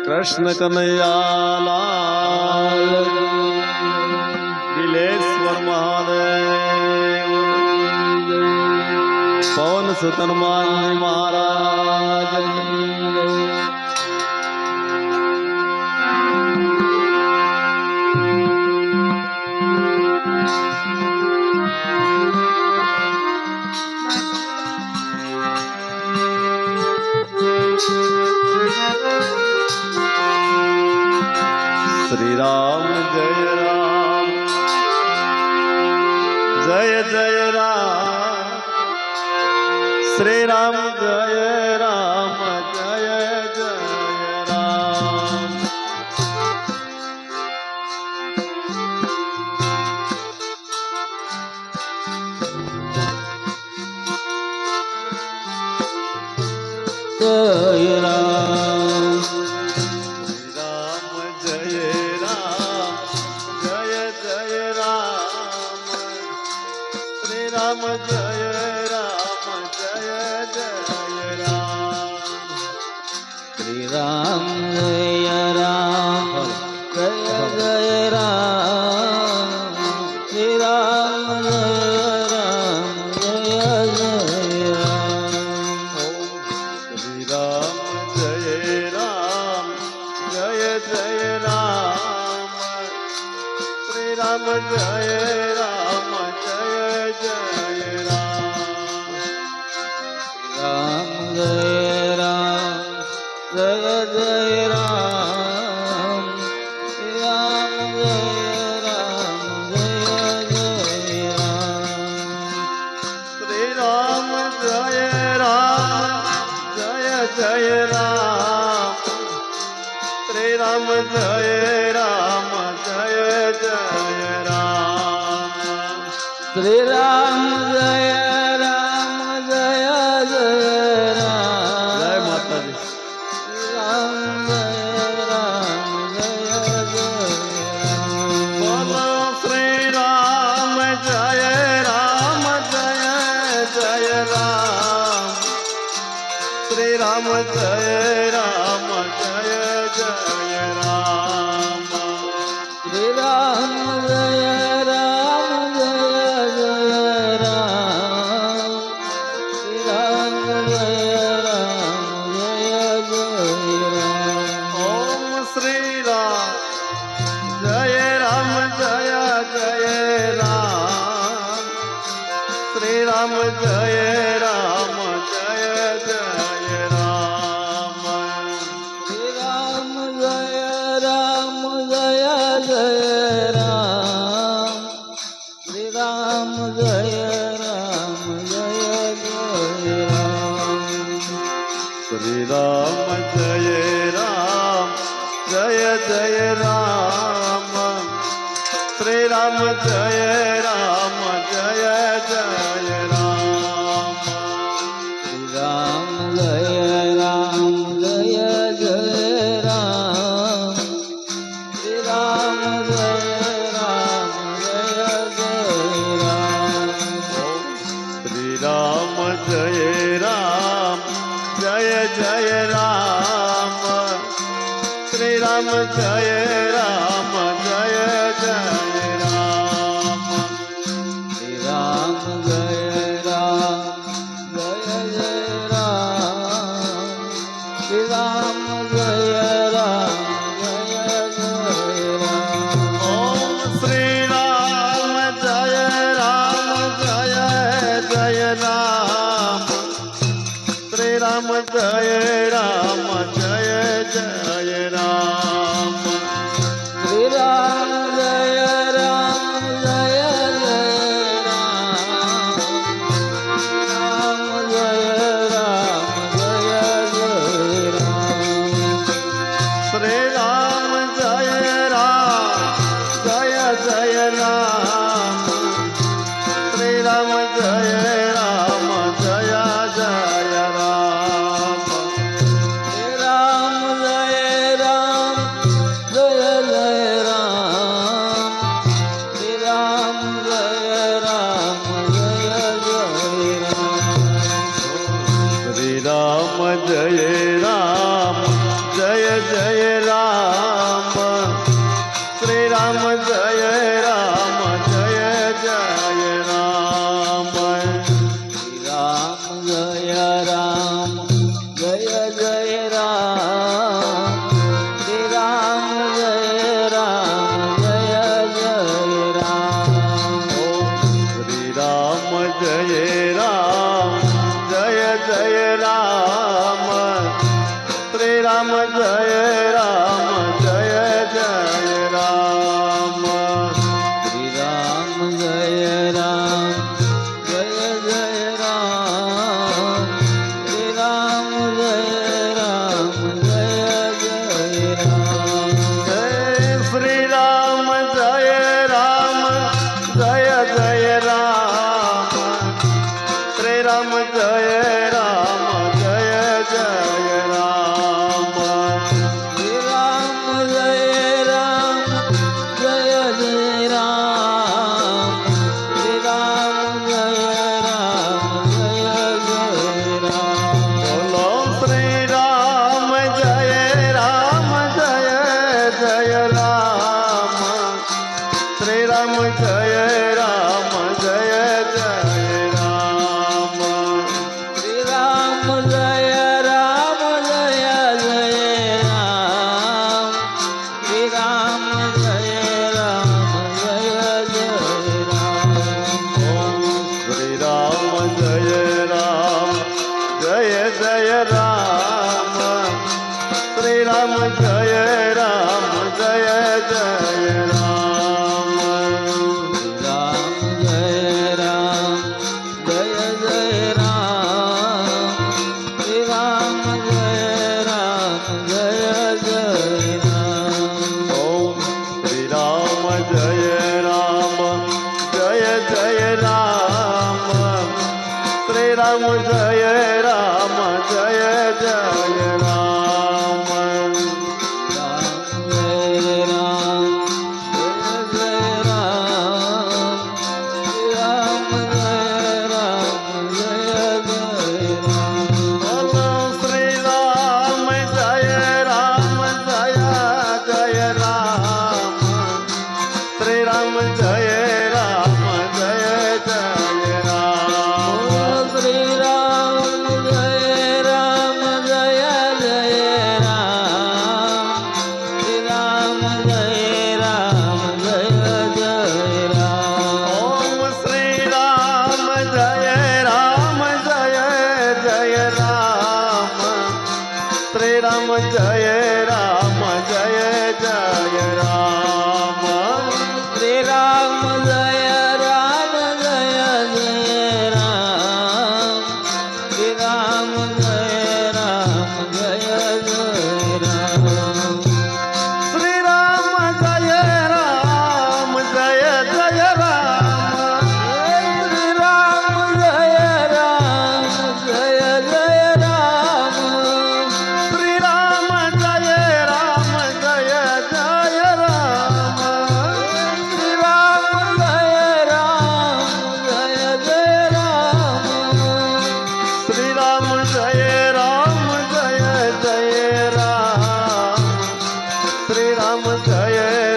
कृष्ण कन्हैया लाल दिलेश्वर महादेव पवन सुत हनुमान महाराज श्री राम जय राम जय जय राम श्री राम जय राम जय जय राम जय राम राम जय राम जय जय राम श्री राम जय राम जय जय राम श्री राम जय राम जय जय राम श्री राम जय राम जय जय राम श्री राम जय राम जय जय राम जय राम जय जय राम राम जय राम जय जय राम श्री राम जय राम जय जय राम श्री राम जय राम जय जय राम श्री राम जय राम जय जय राम जय माता दी राम जय राम जय जय बोलो श्री राम जय राम जय जय राम श्री राम जय राम जय जय राम श्री राम जय राम जय जय राम श्री राम जय राम जय जय राम ओम श्री राम जय राम जय जय राम श्री राम जय राम जय जय राम श्री राम जय राम जय जय राम श्री राम जय राम जय जय राम श्री राम जय राम जय जय राम श्री राम जय राम जय जय राम श्री राम जय राम जय जय राम श्री राम जय राम जय जय राम श्री राम जय राम जय जय राम श्री राम जय राम जय जय राम श्री राम जय राम जय जय राम श्री राम जय राम जय जय राम ओम श्री राम जय राम जय जय राम श्री राम जय राम जय जय राम જય રામ જય જય રામ શ્રી રામ જય રામ જય જય રામ શ્રી રામ જય રામ જય જય રામ શ્રી રામ જય રામ જય જય રામ શ્રી રામ જય રામ જય જય રામ શ્રી રામ જય રામ જય જય રામ શ્રી રામ જય રામ જય જય રામ શ્રી રામ જય રામ જય જય રામ જય શ્રી રામ જય રામ જય જય રામ શ્રી રામ જય રામ જય જય રામ શ્રી રામ જય રામ જય જય રામ શ્રી રામ જય રામ જય જય રામ બોલો શ્રી રામ જય રામ જય જય રામ શ્રી રામ જય રામ જય જય રામ શ્રી રામ જય રામ જય જય રામ શ્રી રામ જય રામ જય જય રામ શ્રી રામ જય રામ જય જય રામ શ્રી રામ જય રામ જય જય રામ રામ જય રામ જય જય રામ શ્રી રામ જય રામ જય જય રામ ઓમ શ્રી રામ જય રામ જય જય રામ શ્રી રામ જય રામ જય જય રામ રામ જય રામ જય જય રામ શ્રી રામ જય રામ જય જય રામ બોલો શ્રી રામ જય રામ જય જય રામ શ્રી રામ જય રામ જય જય રામ શ્રી રામ જય રામ જય જય રામ શ્રી રામ જય રામ જય જય રામ ઓમ શ્રી રામ જય રામ જય જય રામ શ્રી રામ જય રામ જય જય રામ શ્રી રામ જય રામ જય જય રામ શ્રી રામ જય રામ જય જય રામ શ્રી રામ જય રામ જય જય રામ શ્રી રામ જય રામ જય જય રામ શ્રી રામ જય રામ જય જય રામ શ્રી રામ જય રામ જય જય રામ શ્રી રામ જય રામ જય જય રામ શ્રી રામ જય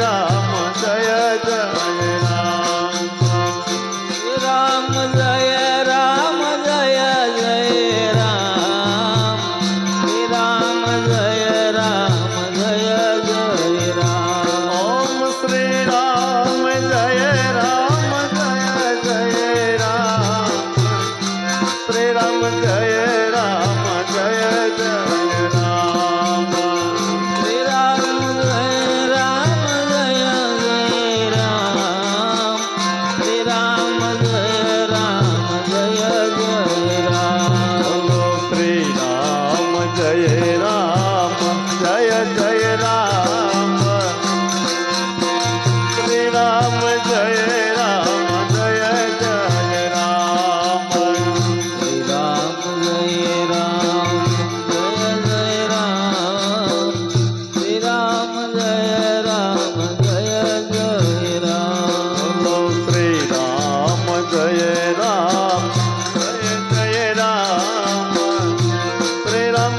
રામ જય જય રામ શ્રી રામ જય રામ જય જય રામ શ્રી રામ જય રામ જય જય રામ ઓમ શ્રી રામ જય રામ જય જય રામ શ્રી રામ જય રામ જય જય રામ શ્રી રામ જય રામ જય જય રામ શ્રી રામ જય રામ જય જય રામ બોલો શ્રી રામ જય રામ જય જય રામ શ્રી રામ જય રામ જય જય રામ શ્રી રામ જય રામ જય જય રામ શ્રી રામ જય રામ જય જય રામ બોલો શ્રી રામ જય રામ જય જય રામ શ્રી રામ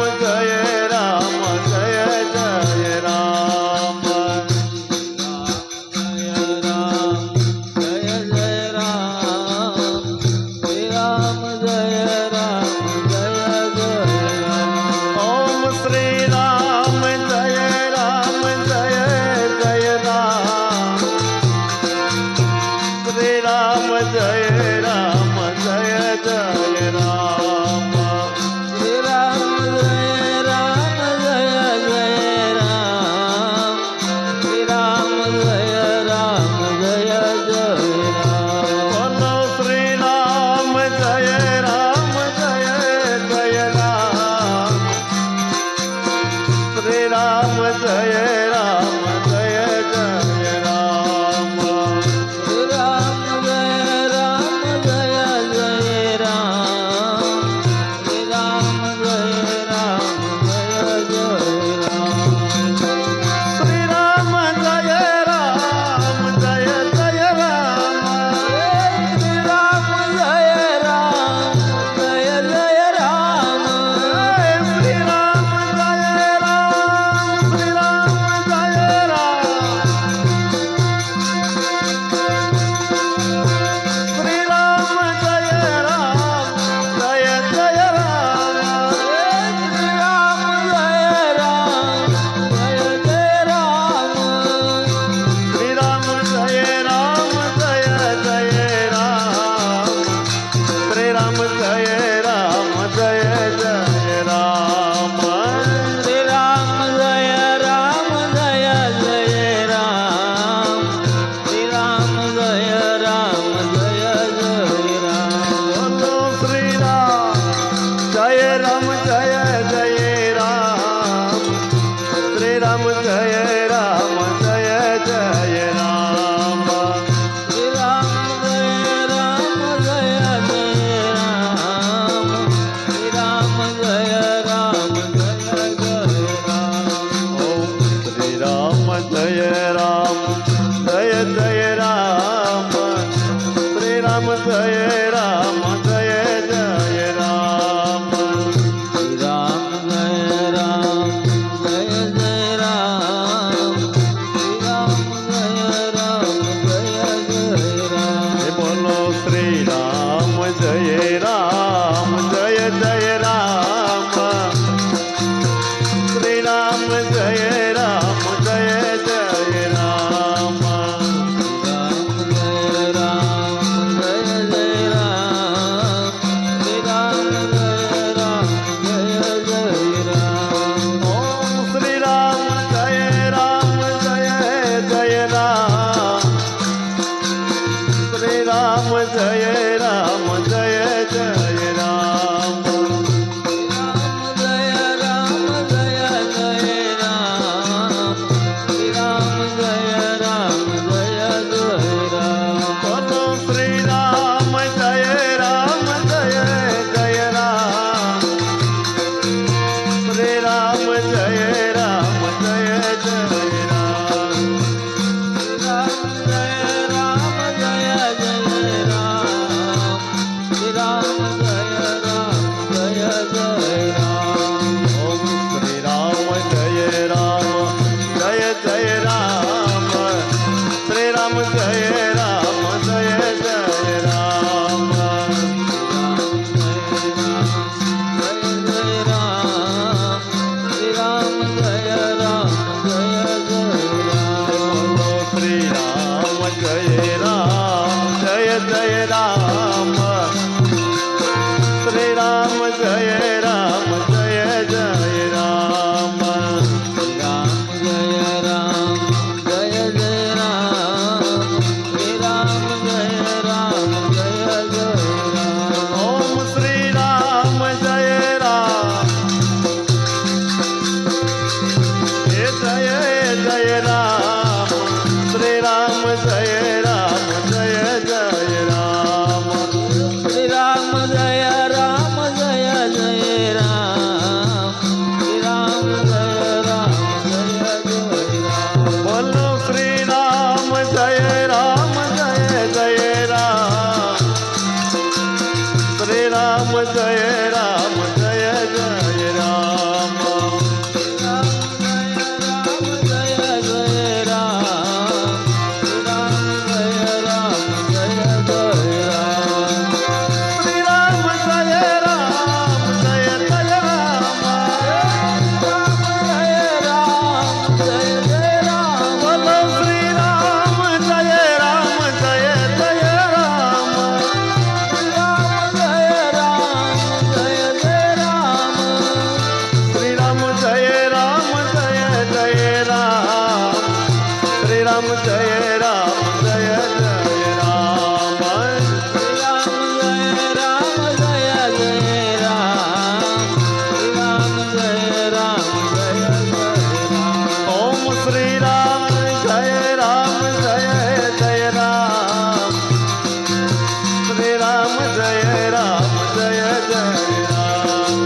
રામ જય રામ જય જય રામ શ્રી રામ જય રામ જય જય રામ શ્રી રામ જય રામ જય જય રામ ઓમ શ્રી રામ જય રામ હે જય જય રામ શ્રી રામ જય રામ જય જય રામ બોલો શ્રી રામ જય રામ જય જય રામ શ્રી રામ જય રામ જય જય રામ શ્રી રામ જય રામ જય જય રામ બોલો શ્રી રામ જય રામ જય જય રામ શ્રી રામ જય રામ જય જય રામ શ્રી રામ જય રામ જય જય રામ ઓમ શ્રી રામ જય રામ જય જય રામ શ્રી રામ જય રામ જય જય રામ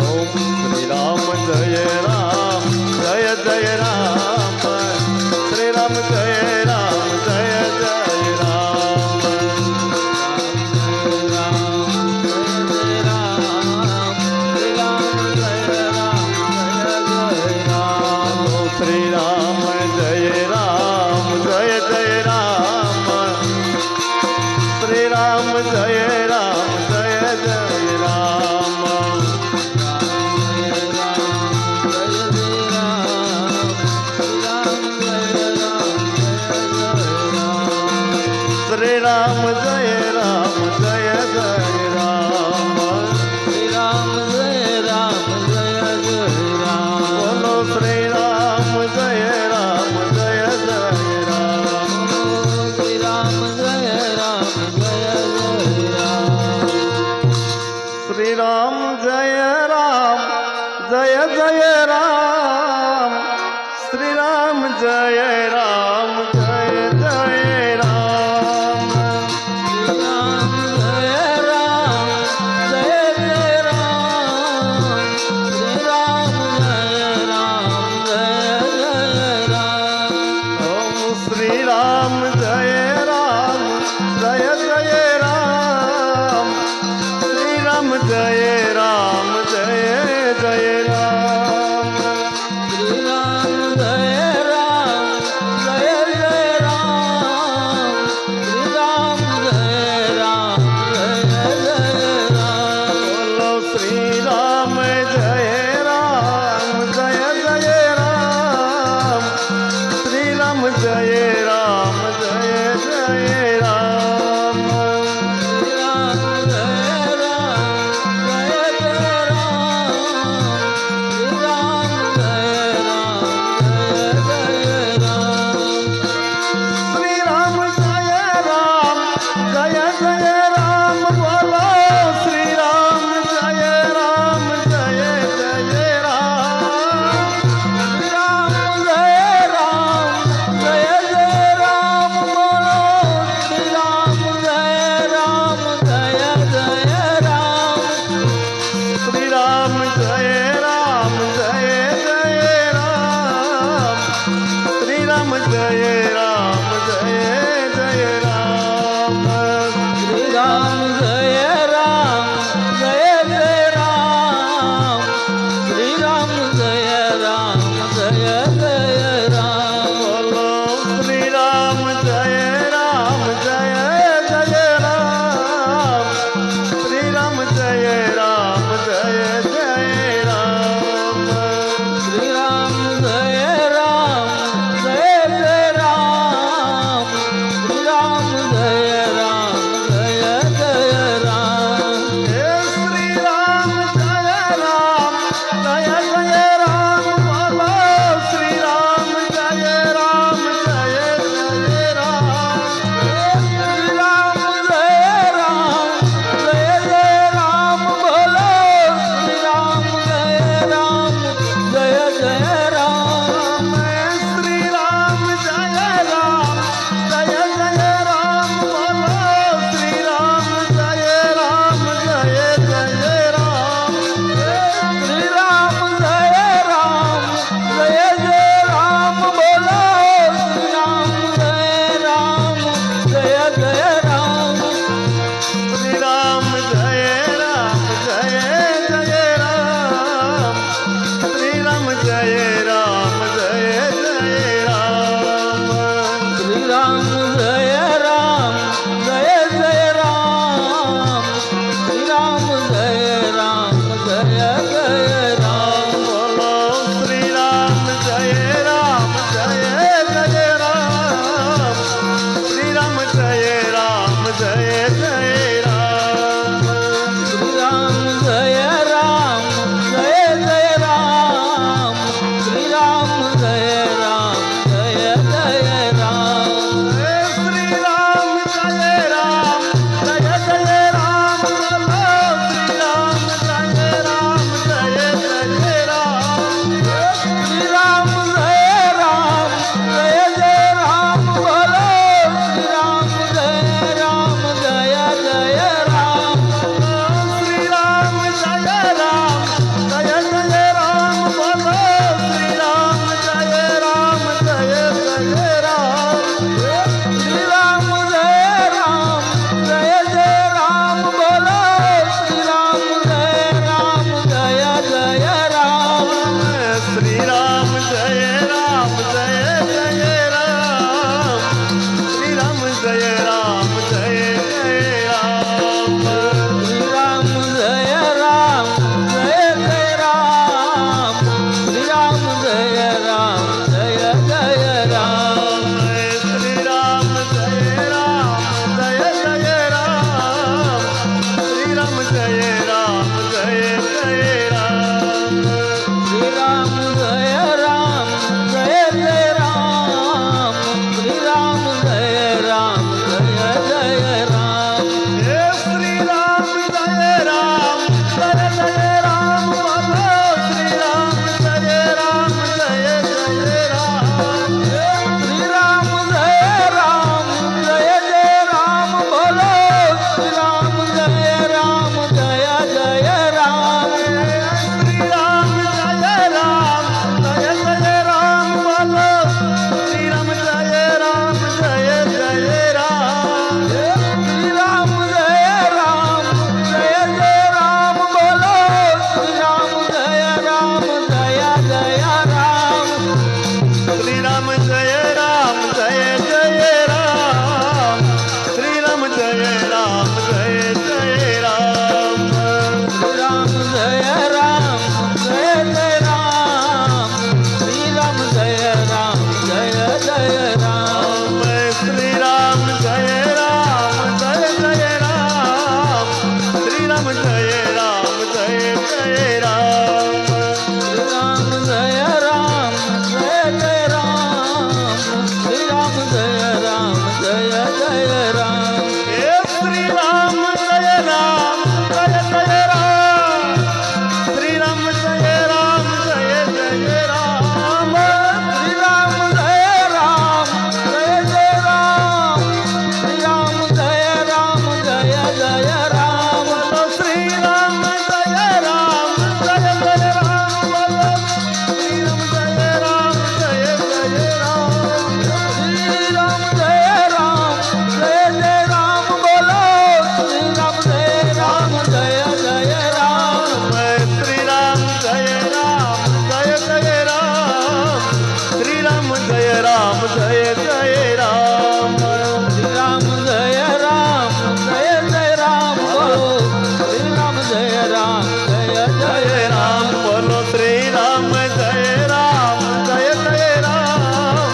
ઓમ શ્રી રામ જય રામ જય જય રામ શ્રી રામ જય રામ જય જય રામ શ્રી રામ જય રામ જય જય રામ શ્રી રામ જય રામ જય જય રામ શ્રી રામ જય રામ જય જય રામ બોલો શ્રી રામ જય રામ જય જય રામ શ્રી રામ જય રામ જય જય રામ શ્રી રામ જય રામ જય જય રામ ઓમ શ્રી રામ જય રામ જય જય રામ શ્રી રામ જય રામ જય જય રામ બોલો શ્રી રામ જય રામ જય જય રામ શ્રી રામ જય રામ જય જય રામ શ્રી રામ જય રામ જય જય રામ બોલો શ્રી રામ જય રામ જય જય રામ શ્રી રામ જય રામ જય જય રામ શ્રી રામ જય રામ જય જય રામ રામ જય રામ જય જય જય રામ જય જય રામ શ્રી રામ જય રામ જય જય રામ શ્રી રામ જય રામ જય જય રામ શ્રી રામ જય રામ જય જય રામ શ્રી રામ જય રામ જય જય રામ શ્રી રામ જય રામ જય જય રામ હે શ્રી રામ જય રામ જય જય રામ શ્રી રામ જય રામ જય જય રામ શ્રી રામ જય રામ જય જય રામ શ્રી રામ જય રામ જય જય રામ બોલો શ્રી રામ જય રામ જય જય રામ બોલો શ્રી રામ જય રામ જય જય રામ શ્રી રામ જય રામ જય જય રામ બોલો શ્રી રામ જય રામ જય જય રામ શ્રી રામ જય રામ જય જય રામ શ્રી રામ જય રામ જય જય રામ શ્રી રામ જય રામ જય જય રામ બોલો શ્રી રામ જય રામ જય જય જય રામ બોલો શ્રી રામ જય રામ જય જય રામ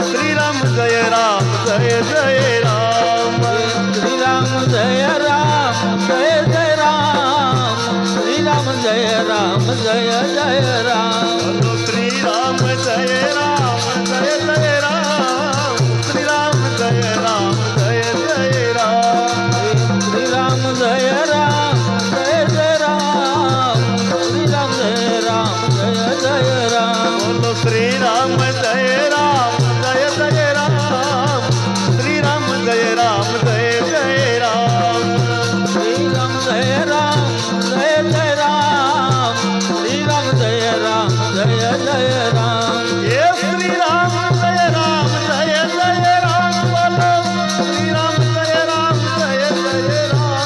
શ્રી રામ જય રામ જય જય રામ શ્રી રામ જય રામ જય જય રામ શ્રી રામ જય રામ જય જય રામ બોલો શ્રી રામ જય રામ જય જય રામ શ્રી રામ જય રામ જય જય રામ શ્રી રામ જય રામ જય જય રામ શ્રી રામ જય રામ જય જય રામ બોલો શ્રી રામ જય રામ જય જય રામ શ્રી રામ જય રામ જય જય રામ શ્રી રામ જય રામ જય જય રામ શ્રી રામ જય રામ જય જય રામ હે શ્રી રામ જય રામ જય જય રામ બોલો શ્રી રામ જય રામ જય જય રામ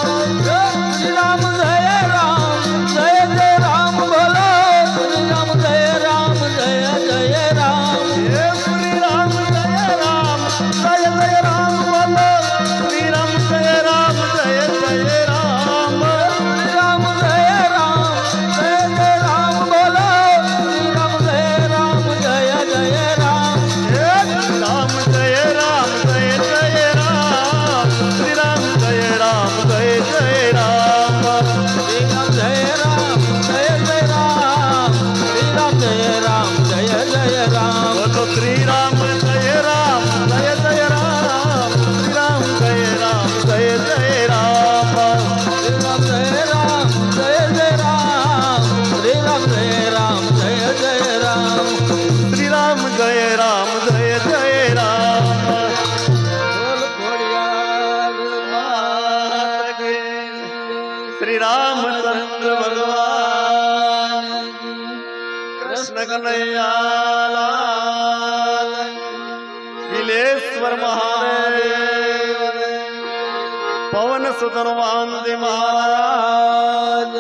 શ્રી રામ જય રામ જય જય રામ બોલો શ્રી રામ જય રામ જય જય રામ હે શ્રી રામ જય રામ જય જય રામ બોલો શ્રી રામ જય રામ જય જય રામ શ્રી રામ જય રામ જય જય રામ બોલો શ્રી રામ જય રામ જય જય રામ હે રામ જય રામ જય જય રામ શ્રી રામ જય રામ જય જય રામ શ્રી રામ જય રામ જય જય રામ શ્રી રામ જય રામ જય જય રામ બોલો શ્રી રામ જય રામ જય જય રામ શ્રી રામ જય રામ જય જય રામ શ્રી રામ જય રામ જય જય રામ શ્રી રામ જય રામ જય જય રામ શ્રી રામ જય રામ જય જય રામ બોલ ખોડિયાર માત કી શ્રી રામચંદ્ર ભગવાન કૃષ્ણ કનૈયાલાલ વિલેશ્વર મહાદેવ પવન સુત હનુમાનજી મહારાજ